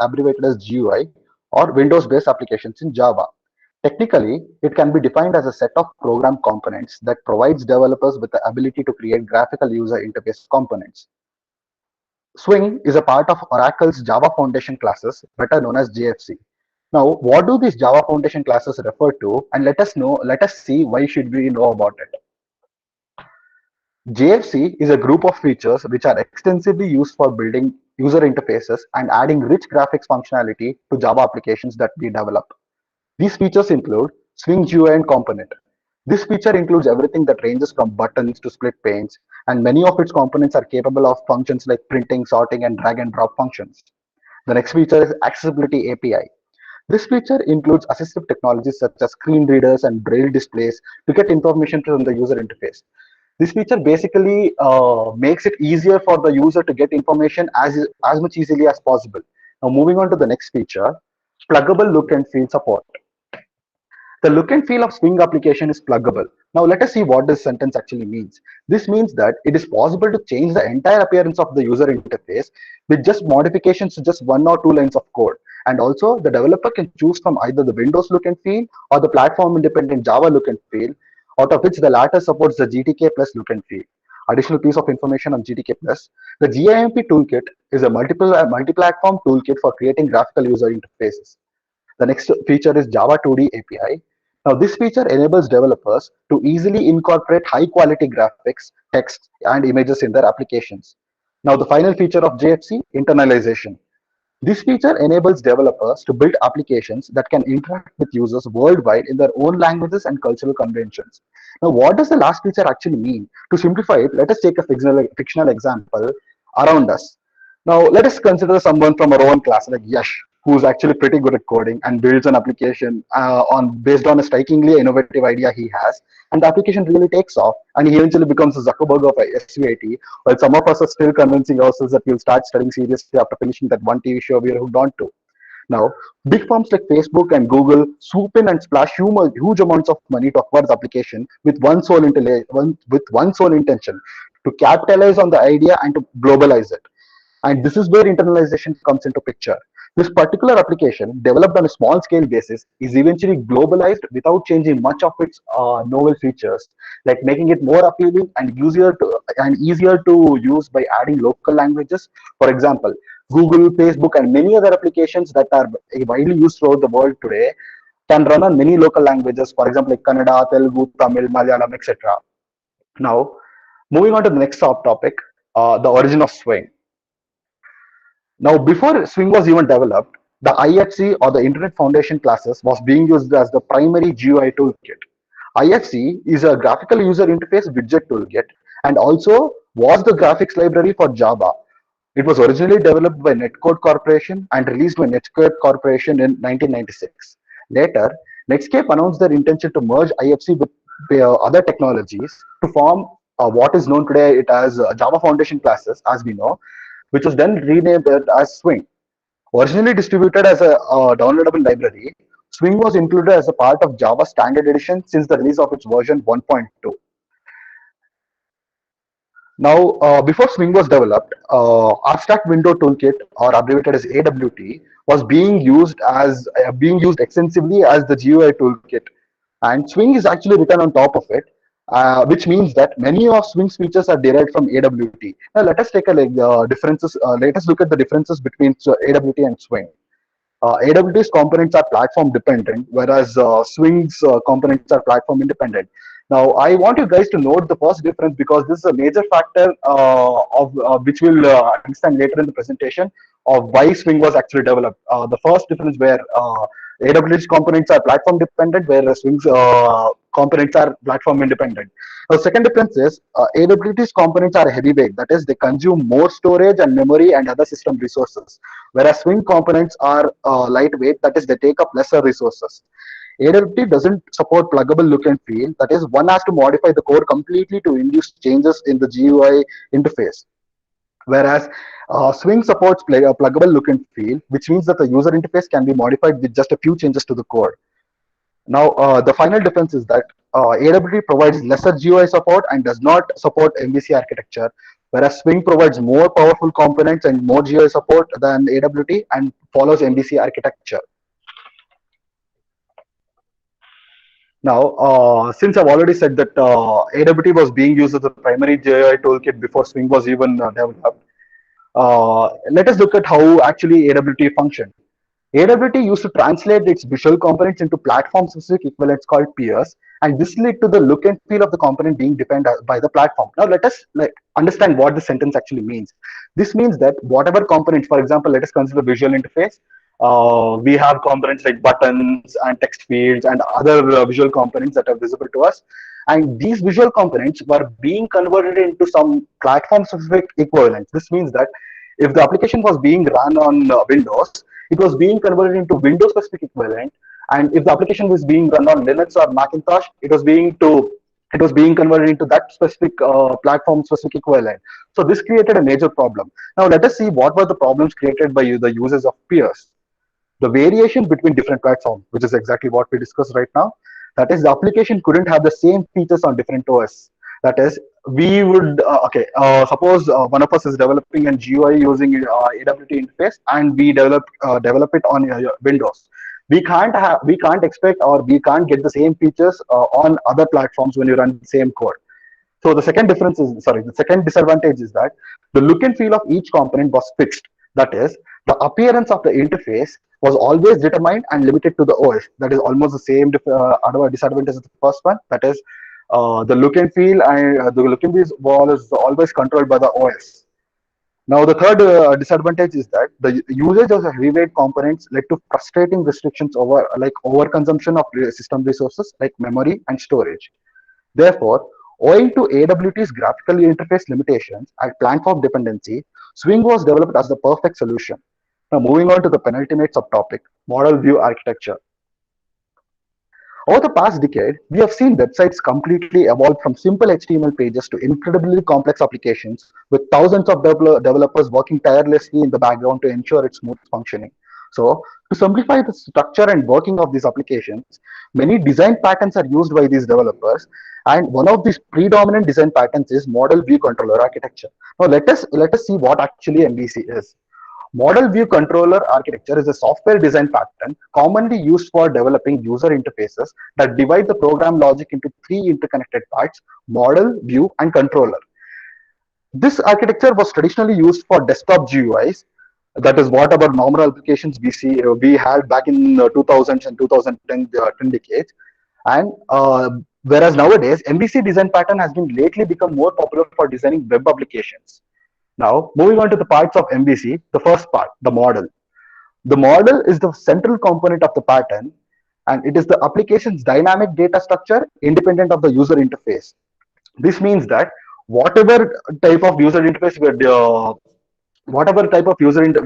abbreviated as GUI, or Windows-based applications in Java. Technically, it can be defined as a set of program components that provides developers with the ability to create graphical user interface components. Swing is a part of Oracle's Java Foundation classes, better known as JFC. Now, what do these Java Foundation classes refer to? And let us see why should we know about it. JFC is a group of features which are extensively used for building user interfaces and adding rich graphics functionality to Java applications that we develop. These features include Swing GUI and component. This feature includes everything that ranges from buttons to split panes, and many of its components are capable of functions like printing, sorting, and drag and drop functions. The next feature is Accessibility API. This feature includes assistive technologies such as screen readers and braille displays to get information from the user interface. This feature basically makes it easier for the user to get information as much easily as possible. Now, moving on to the next feature, pluggable look and feel support. The look and feel of Swing application is pluggable. Now let us see what this sentence actually means. This means that it is possible to change the entire appearance of the user interface with just modifications to just one or two lines of code. And also the developer can choose from either the Windows look and feel or the platform independent Java look and feel, out of which the latter supports the GTK plus look and feel. Additional piece of information on GTK plus. The GIMP toolkit is a multi-platform toolkit for creating graphical user interfaces. The next feature is Java 2D API. Now, this feature enables developers to easily incorporate high quality graphics, text, and images in their applications. Now, the final feature of JFC, internalization. This feature enables developers to build applications that can interact with users worldwide in their own languages and cultural conventions. Now, what does the last feature actually mean? To simplify it, let us take a fictional example around us. Now, let us consider someone from our own class, like Yash, who's actually pretty good at coding and builds an application on based on a strikingly innovative idea he has, and the application really takes off, and he eventually becomes a Zuckerberg of SVIT. While some of us are still convincing ourselves that we'll start studying seriously after finishing that one TV show we are hooked on to. Now, big firms like Facebook and Google swoop in and splash huge amounts of money to acquire the application with one sole intention to capitalize on the idea and to globalize it. And this is where internalization comes into picture. This particular application, developed on a small scale basis, is eventually globalized without changing much of its novel features, like making it more appealing and easier to use by adding local languages. For example, Google, Facebook, and many other applications that are widely used throughout the world today can run on many local languages. For example, like Kannada, Telugu, Tamil, Malayalam, etc. Now, moving on to the next subtopic, the origin of Swing. Now, before Swing was even developed, the IFC or the Internet Foundation classes was being used as the primary GUI toolkit. IFC is a graphical user interface widget toolkit and also was the graphics library for Java. It was originally developed by Netcode Corporation and released by Netscape Corporation in 1996. Later, Netscape announced their intention to merge IFC with other technologies to form what is known today it as Java Foundation classes, as we know, which was then renamed as Swing. Originally distributed as a downloadable library, Swing was included as a part of Java Standard Edition since the release of its version 1.2. Now, before Swing was developed, Abstract Window Toolkit, or abbreviated as AWT, was being used extensively as the GUI toolkit, and Swing is actually written on top of it, which means that many of Swing's features are derived from AWT. Now, let us take a differences. Let us look at the differences between AWT and Swing. AWT's components are platform dependent, whereas Swing's components are platform independent. Now, I want you guys to note the first difference because this is a major factor of which we'll understand later in the presentation of why Swing was actually developed. The first difference where AWS components are platform dependent, whereas Swing's components are platform independent. The second difference is AWS components are heavyweight, that is, they consume more storage and memory and other system resources, whereas Swing components are lightweight, that is, they take up lesser resources. AWT doesn't support pluggable look and feel, that is, one has to modify the code completely to induce changes in the GUI interface. Whereas Swing supports pluggable look and feel, which means that the user interface can be modified with just a few changes to the code. Now, the final difference is that AWT provides lesser GUI support and does not support MVC architecture, whereas Swing provides more powerful components and more GUI support than AWT and follows MVC architecture. Now, since I've already said that AWT was being used as a primary GUI toolkit before Swing was even developed, let us look at how actually AWT functioned. AWT used to translate its visual components into platform-specific equivalents called peers, and this led to the look and feel of the component being defined by the platform. Now, let us understand what the sentence actually means. This means that whatever components, for example, let us consider visual interface. We have components like buttons and text fields and other visual components that are visible to us. And these visual components were being converted into some platform-specific equivalents. This means that if the application was being run on Windows, it was being converted into Windows specific equivalent. And if the application was being run on Linux or Macintosh, it was being converted into that specific platform specific equivalent. So this created a major problem. Now let us see what were the problems created by the users of peers. The variation between different platforms, which is exactly what we discussed right now. That is, the application couldn't have the same features on different OS. That is, we would suppose one of us is developing a GUI using AWT interface, and we develop it on Windows. We can't expect, or we can't get the same features on other platforms when you run the same code. So the second disadvantage is that the look and feel of each component was fixed. That is, the appearance of the interface was always determined and limited to the OS. That is almost the same disadvantage as the first one. That is, the look and feel was always controlled by the OS. Now, the third disadvantage is that the usage of the heavyweight components led to frustrating restrictions over overconsumption of system resources like memory and storage. Therefore, owing to AWT's graphical interface limitations and platform dependency, Swing was developed as the perfect solution. Now, moving on to the penultimate subtopic, model view architecture. Over the past decade, we have seen websites completely evolve from simple HTML pages to incredibly complex applications with thousands of developers working tirelessly in the background to ensure its smooth functioning. So, to simplify the structure and working of these applications, many design patterns are used by these developers, and one of these predominant design patterns is model view controller architecture. Now, let us see what actually MVC is. Model View Controller Architecture is a software design pattern commonly used for developing user interfaces that divide the program logic into three interconnected parts: model, view, and controller. This architecture was traditionally used for desktop GUIs. That is what our normal applications we had back in 2000s and 2010 decades. And whereas nowadays, MVC design pattern has been lately become more popular for designing web applications. Now, moving on to the parts of MVC, the first part, the model. The model is the central component of the pattern, and it is the application's dynamic data structure independent of the user interface. This means that whatever type of user interface whatever type of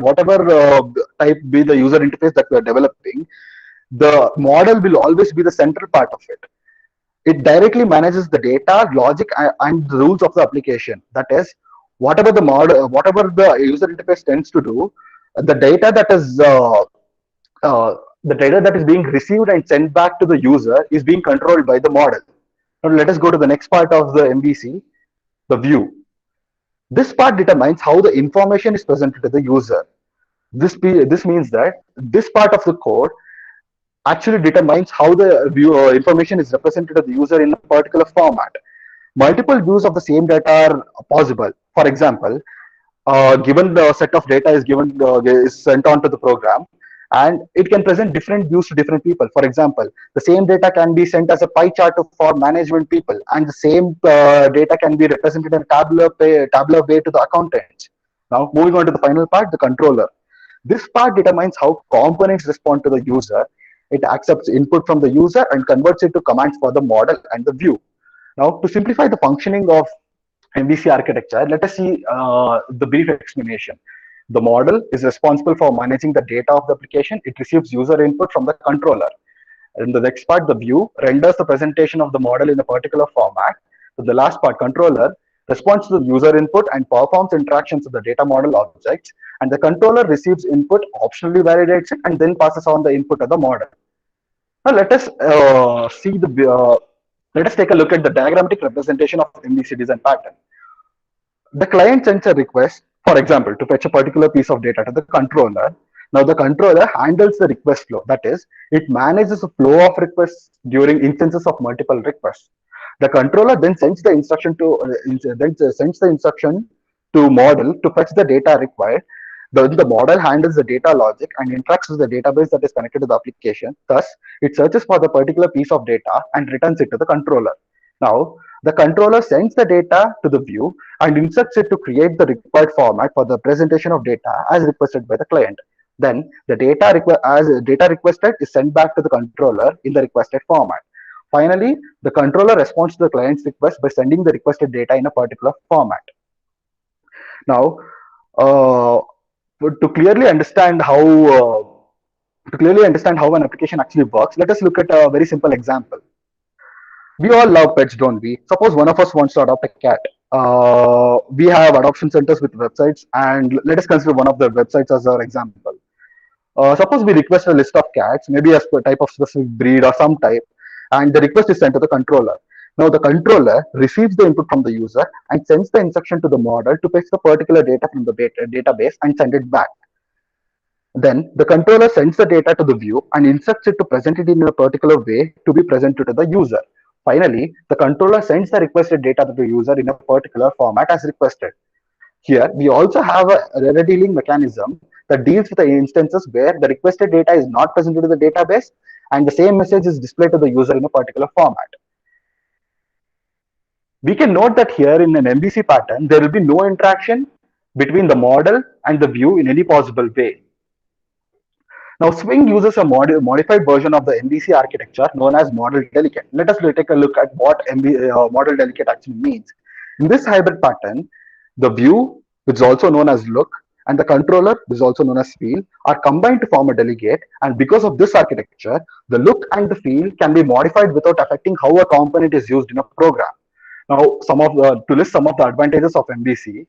whatever type be the user interface that we are developing, the model will always be the central part of it. It directly manages the data, logic, and the rules of the application. That is, whatever the user interface tends to do, the data that is being received and sent back to the user is being controlled by the model. Now let us go to the next part of the MVC, the view. This part determines how the information is presented to the user. This means that this part of the code actually determines how the information is represented to the user in a particular format. Multiple views of the same data are possible. For example, given the set of data is sent on to the program, and it can present different views to different people. For example, the same data can be sent as a pie chart for management people, and the same data can be represented in a tabular way to the accountants. Now, moving on to the final part, the controller. This part determines how components respond to the user. It accepts input from the user and converts it to commands for the model and the view. Now, to simplify the functioning of MVC architecture, let us see the brief explanation. The model is responsible for managing the data of the application. It receives user input from the controller. In the next part, the view renders the presentation of the model in a particular format. So the last part, controller, responds to the user input and performs interactions with the data model objects. And the controller receives input, optionally validates it, and then passes on the input to the model. Now let us take a look at the diagrammatic representation of MVC design pattern. The client sends a request, for example, to fetch a particular piece of data to the controller. Now the controller handles the request flow. That is, it manages the flow of requests during instances of multiple requests. The controller then sends the instruction to sends the instruction to model to fetch the data required. The model handles the data logic and interacts with the database that is connected to the application. Thus, it searches for the particular piece of data and returns it to the controller. Now, the controller sends the data to the view and instructs it to create the required format for the presentation of data as requested by the client. Then the data requested is sent back to the controller in the requested format. Finally, the controller responds to the client's request by sending the requested data in a particular format. Now, uh, to clearly understand how an application actually works, let us look at a very simple example. We all love pets, don't we? Suppose one of us wants to adopt a cat. We have adoption centers with websites, and let us consider one of the websites as our example. Suppose we request a list of cats, maybe a type of specific breed or some type, and the request is sent to the controller. Now the controller receives the input from the user and sends the instruction to the model to fetch the particular data from the database and send it back. Then the controller sends the data to the view and instructs it to present it in a particular way to be presented to the user. Finally, the controller sends the requested data to the user in a particular format as requested. Here, we also have a error dealing mechanism that deals with the instances where the requested data is not presented to the database and the same message is displayed to the user in a particular format. We can note that here in an MVC pattern, there will be no interaction between the model and the view in any possible way. Now, Swing uses a modified version of the MVC architecture known as Model Delegate. Let us take a look at what Model Delegate actually means. In this hybrid pattern, the view, which is also known as look, and the controller, which is also known as feel, are combined to form a delegate. And because of this architecture, the look and the feel can be modified without affecting how a component is used in a program. Now, to list some of the advantages of MVC,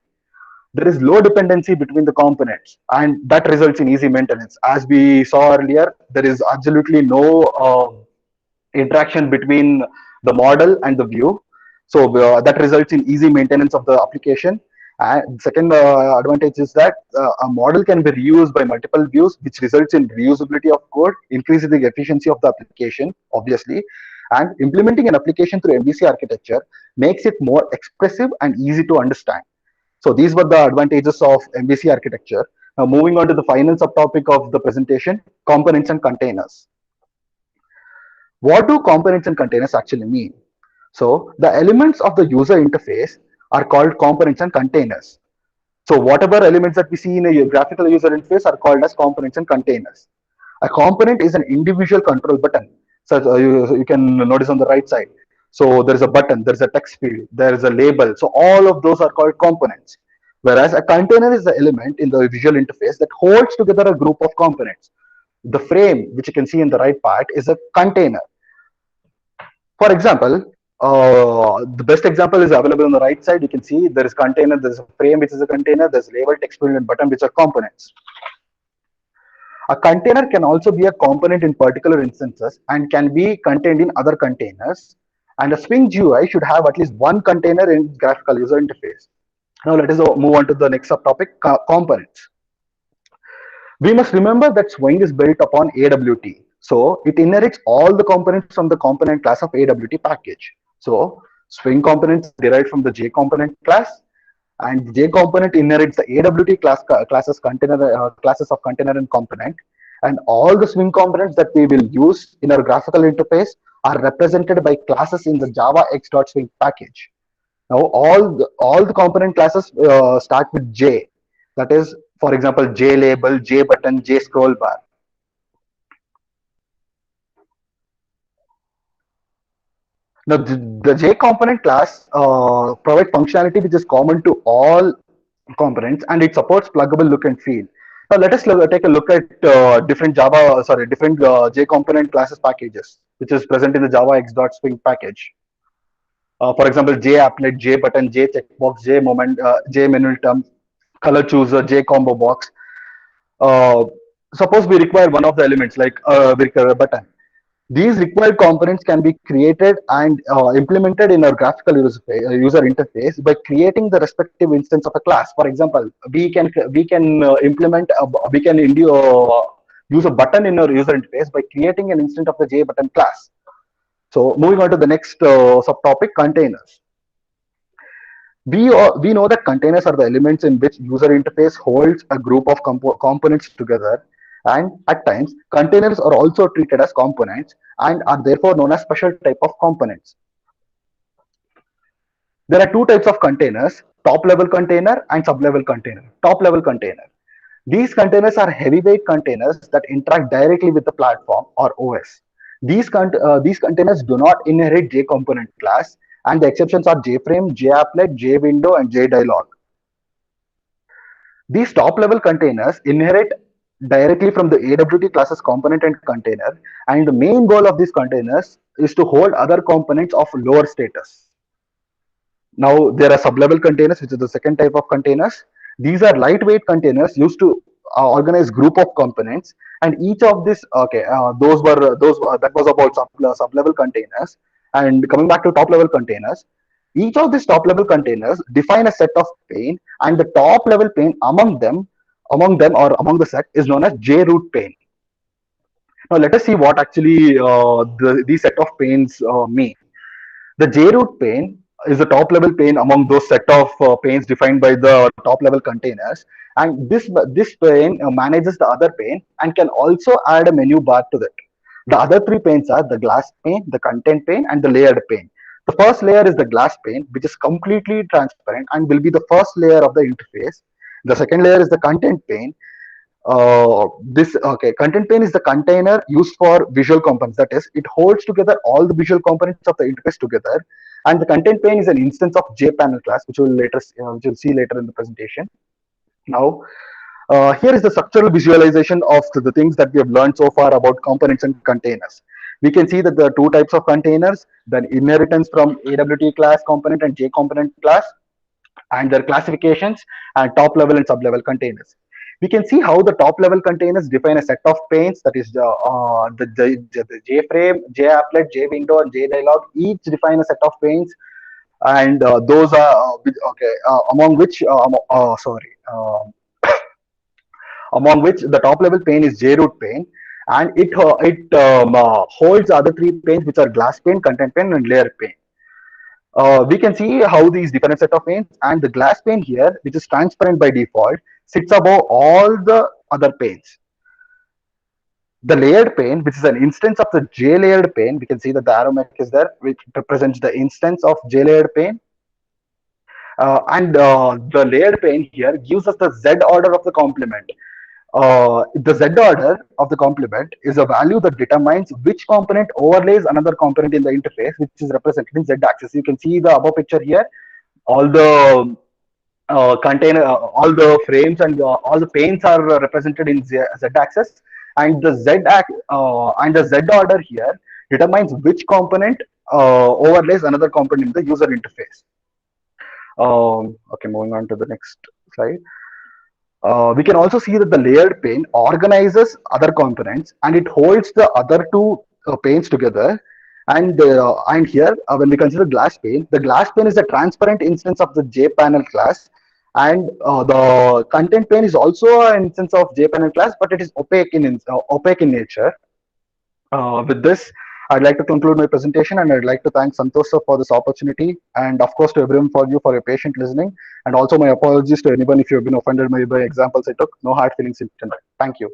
there is low dependency between the components, and that results in easy maintenance. As we saw earlier, there is absolutely no interaction between the model and the view. So that results in easy maintenance of the application. And second advantage is that a model can be reused by multiple views, which results in reusability of code, increasing the efficiency of the application, obviously. And implementing an application through MVC architecture makes it more expressive and easy to understand. So these were the advantages of MVC architecture. Now moving on to the final subtopic of the presentation, components and containers. What do components and containers actually mean? So the elements of the user interface are called components and containers. So whatever elements that we see in a graphical user interface are called as components and containers. A component is an individual control button. So you can notice on the right side. So there is a button, there is a text field, there is a label. So all of those are called components. Whereas a container is the element in the visual interface that holds together a group of components. The frame, which you can see in the right part, is a container. For example, the best example is available on the right side. You can see there is container, there is a frame which is a container, there's label, text field, and button which are components. A container can also be a component in particular instances and can be contained in other containers. And a Swing GUI should have at least one container in graphical user interface. Now let us move on to the next subtopic, components. We must remember that Swing is built upon AWT. So it inherits all the components from the component class of AWT package. So Swing components derived from the J component class, and J component inherits the AWT classes of container and component, and all the Swing components that we will use in our graphical interface are represented by classes in the Java X.Swing package. Now all the component classes start with J. That is, for example, J label, J button, J scroll bar. Now the J component class provides functionality which is common to all components, and it supports pluggable look and feel. Now let us take a look at different J component classes packages, which is present in the Java X.Swing package. For example, J applet, J button, J checkbox, J moment, J menu term, color chooser, J combo box. Suppose we require one of the elements like we require a button. These required components can be created and implemented in our graphical user interface by creating the respective instance of a class. For example, we can implement we can use a button in our user interface by creating an instance of the JButton class. So moving on to the next subtopic, containers. We know that containers are the elements in which user interface holds a group of components together, and at times containers are also treated as components and are therefore known as special type of components. There are two types of containers: top level container and sub level container. Top level container, these containers are heavyweight containers that interact directly with the platform or OS. These containers do not inherit JComponent class, and the exceptions are JFrame, JApplet, JWindow, and JDialog. These top level containers inherit directly from the AWT classes component and container, and the main goal of these containers is to hold other components of lower status. Now there are sub-level containers, which is the second type of containers. These are lightweight containers used to organize group of components, and each of this, okay, those that was about sub-level containers. And coming back to top-level containers, each of these top-level containers define a set of pane, and the top-level pane among them or among the set is known as JRoot pane. Now let us see what actually these set of panes mean. The JRoot pane is the top level pane among those set of panes defined by the top level containers, and this pane manages the other pane and can also add a menu bar to that. The other three panes are the glass pane, the content pane, and the layered pane. The first layer is the glass pane, which is completely transparent and will be the first layer of the interface. The second layer is the content pane. This okay Content pane is the container used for visual components, that is, it holds together all the visual components of the interface together. And the content pane is an instance of JPanel class, which we'll see later in the presentation. Now here is the structural visualization of the things that we have learned so far about components and containers. We can see that there are two types of containers: the inheritance from AWT class component and JComponent class, and their classifications, and top level and sub level containers. We can see how the top level containers define a set of panes, that is the JFrame, JApplet, JWindow, and JDialog. Each define a set of panes, and those are okay among which sorry among which the top level pane is JRoot pane, and it holds other three panes, which are glass pane, content pane, and layer pane. We can see how these different set of panes, and the glass pane here, which is transparent by default, sits above all the other panes. The layered pane, which is an instance of the J layered pane, we can see that the arrow mark is there, which represents the instance of J layered pane. And the layered pane here gives us the Z order of the complement. The Z order of the complement is a value that determines which component overlays another component in the interface, which is represented in Z axis. You can see the above picture here. All the all the frames and all the panes are represented in Z axis, and the Z order here determines which component overlays another component in the user interface. Okay, moving on to the next slide. We can also see that the layered pane organizes other components, and it holds the other two panes together. And here, when we consider glass pane, the glass pane is a transparent instance of the JPanel class, and the content pane is also an instance of JPanel class, but it is opaque in nature. With this, I'd like to conclude my presentation, and I'd like to thank Santosh sir for this opportunity, and of course to everyone for your patient listening, and also my apologies to anyone if you have been offended by examples I took. No hard feelings intended. Thank you.